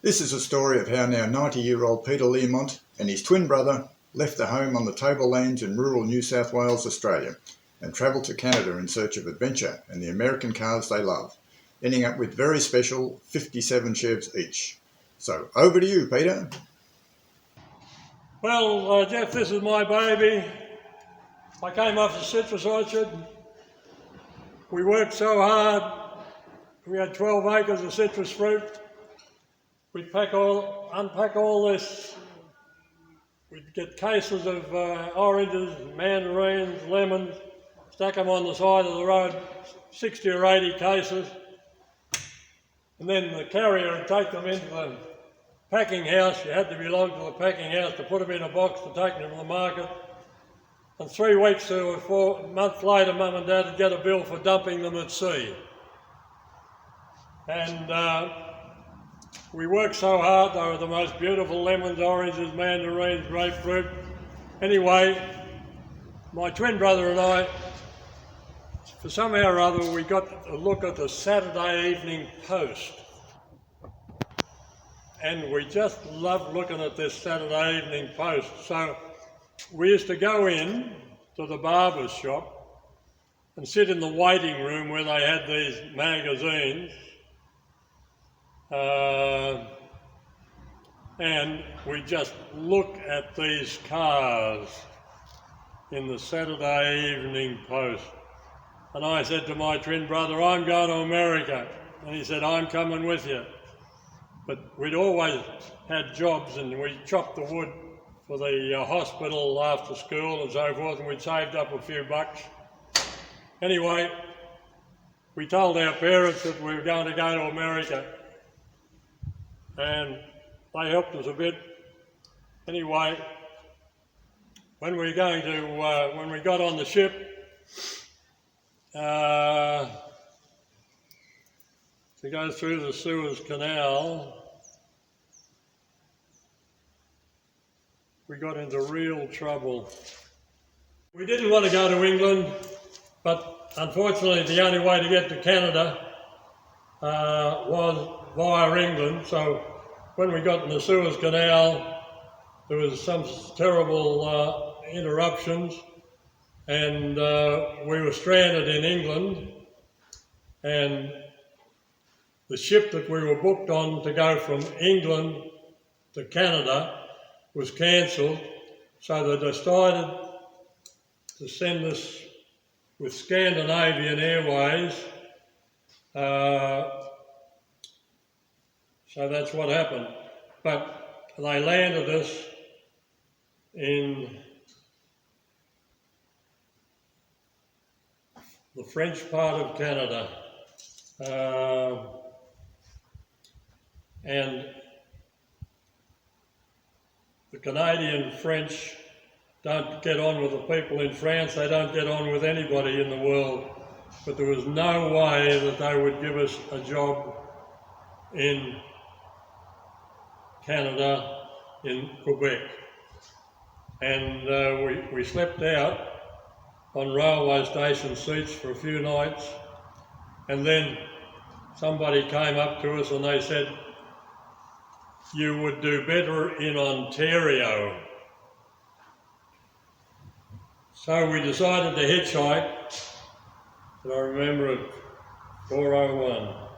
This is a story of how now 90-year-old Peter Learmont and his twin brother left their home on the tablelands in rural New South Wales, Australia, and travelled to Canada in search of adventure and the American cars they love, ending up with very special 57 Chevs each. So over to you, Peter. Well, Jeff, this is my baby. I came off the citrus orchard. We worked so hard. We had 12 acres of citrus fruit. We'd unpack all this. We'd get cases of oranges, mandarins, lemons, stack them on the side of the road, 60 or 80 cases. And then the carrier would take them into the packing house. You had to belong to the packing house to put them in a box to take them to the market. And 3 weeks or 4 months later, Mum and Dad would get a bill for dumping them at sea. And we worked so hard. They were the most beautiful lemons, oranges, mandarins, grapefruit. Anyway, my twin brother and I, for somehow or other, we got a look at the Saturday Evening Post. And we just loved looking at this Saturday Evening Post. So we used to go in to the barber's shop and sit in the waiting room where they had these magazines. And we just look at these cars in the Saturday Evening Post. And I said to my twin brother, I'm going to America. And he said, I'm coming with you. But we'd always had jobs, and we chopped the wood for the hospital after school and so forth, and we'd saved up a few bucks. Anyway, we told our parents that we were going to go to America, and they helped us a bit. Anyway, when we got on the ship, to go through the Suez Canal, we got into real trouble. We didn't want to go to England, but unfortunately the only way to get to Canada was via England. So when we got in the Suez Canal, there was some terrible interruptions, and we were stranded in England, and the ship that we were booked on to go from England to Canada was cancelled, so they decided to send us with Scandinavian Airways. So that's what happened. But they landed us in the French part of Canada. And the Canadian French don't get on with the people in France. They don't get on with anybody in the world. But there was no way that they would give us a job in Canada, in Quebec. And we slept out on railway station seats for a few nights, and then somebody came up to us and they said, you would do better in Ontario. So we decided to hitchhike, and I remember at 4:01.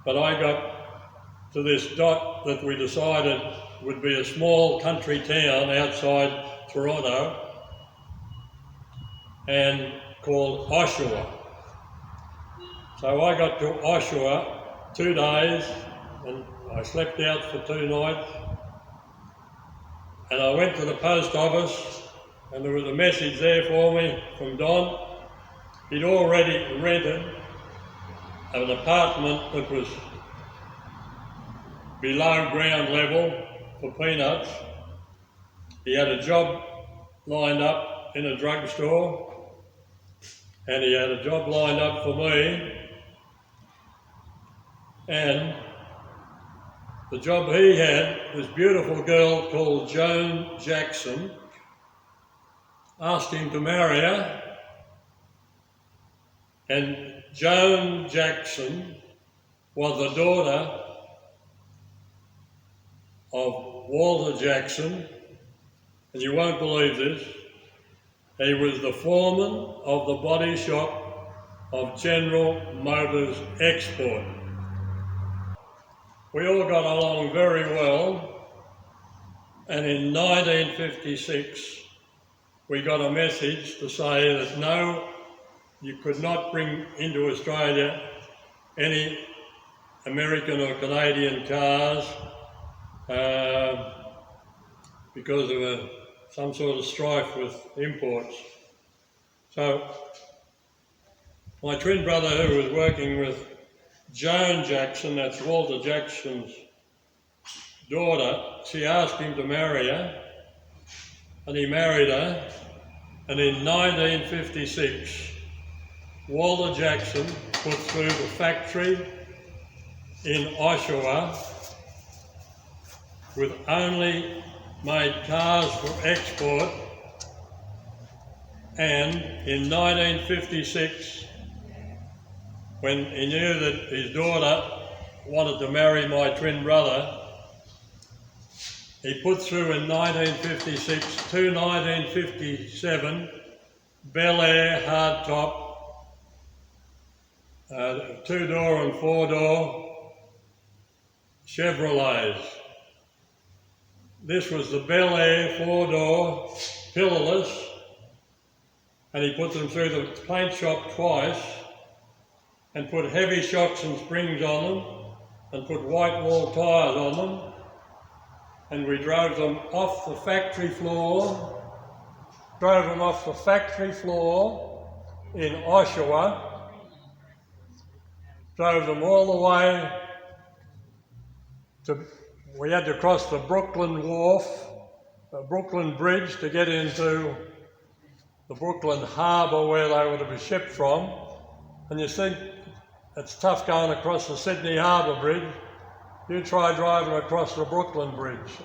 But I got to this dot that we decided would be a small country town outside Toronto, and called Oshawa. So I got to Oshawa 2 days, and I slept out for 2 nights, and I went to the post office, and there was a message there for me from Don. He'd already rented an apartment that was below ground level for peanuts. He had a job lined up in a drugstore, and he had a job lined up for me, and the job he had, this beautiful girl called Joan Jackson, asked him to marry her, and Joan Jackson was the daughter of Walter Jackson, and you won't believe this, he was the foreman of the body shop of General Motors Export. We all got along very well, and in 1956 we got a message to say that no, you could not bring into Australia any American or Canadian cars because of some sort of strife with imports. So my twin brother, who was working with Joan Jackson, that's Walter Jackson's daughter, she asked him to marry her, and he married her, and in 1956 Walter Jackson put through the factory in Oshawa with only made cars for export, and in 1956, when he knew that his daughter wanted to marry my twin brother, he put through in 1956 to 1957 Bel Air hardtop, 2-door and 4-door Chevrolets. This was the Bel Air 4-door pillarless, and he put them through the paint shop twice and put heavy shocks and springs on them and put white wall tyres on them, and we drove them off the factory floor, in Oshawa, drove them all the way to, we had to cross the Brooklyn Wharf, the Brooklyn Bridge to get into the Brooklyn Harbour where they were to be shipped from. And you think it's tough going across the Sydney Harbour Bridge, you try driving across the Brooklyn Bridge.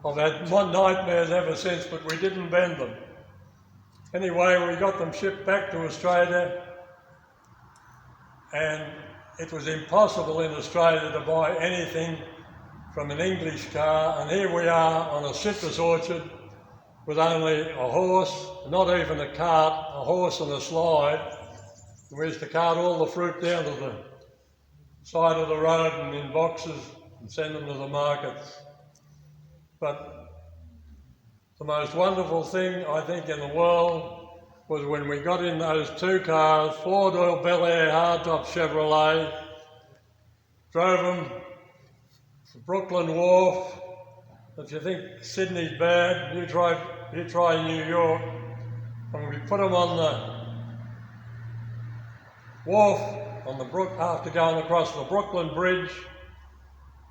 I've had nightmares ever since, but we didn't bend them. Anyway, we got them shipped back to Australia, and it was impossible in Australia to buy anything from an English car, and here we are on a citrus orchard with only a horse, not even a cart, a horse and a slide. We used to cart all the fruit down to the side of the road and in boxes and send them to the markets. But the most wonderful thing, I think, in the world was when we got in those 2 cars, 4-door Bel Air hardtop Chevrolet, drove them to Brooklyn Wharf. If you think Sydney's bad, you try New York. And we put them on the wharf on the after going across the Brooklyn Bridge,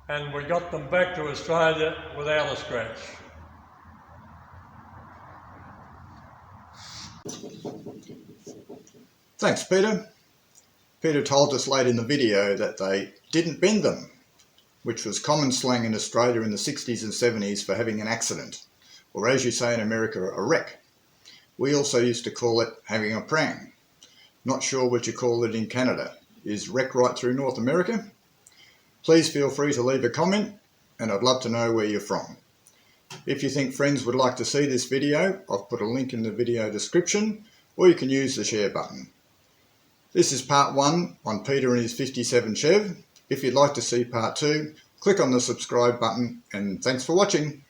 and we got them back to Australia without a scratch. Thanks, Peter. Peter told us late in the video that they didn't bend them, which was common slang in Australia in the 60s and 70s for having an accident, or as you say in America, a wreck. We also used to call it having a prang. Not sure what you call it in Canada. Is wreck right through North America? Please feel free to leave a comment, and I'd love to know where you're from. If you think friends would like to see this video, I've put a link in the video description, or you can use the share button. This is part 1 on Peter and his 57 Chev. If you'd like to see part 2, click on the subscribe button, and thanks for watching.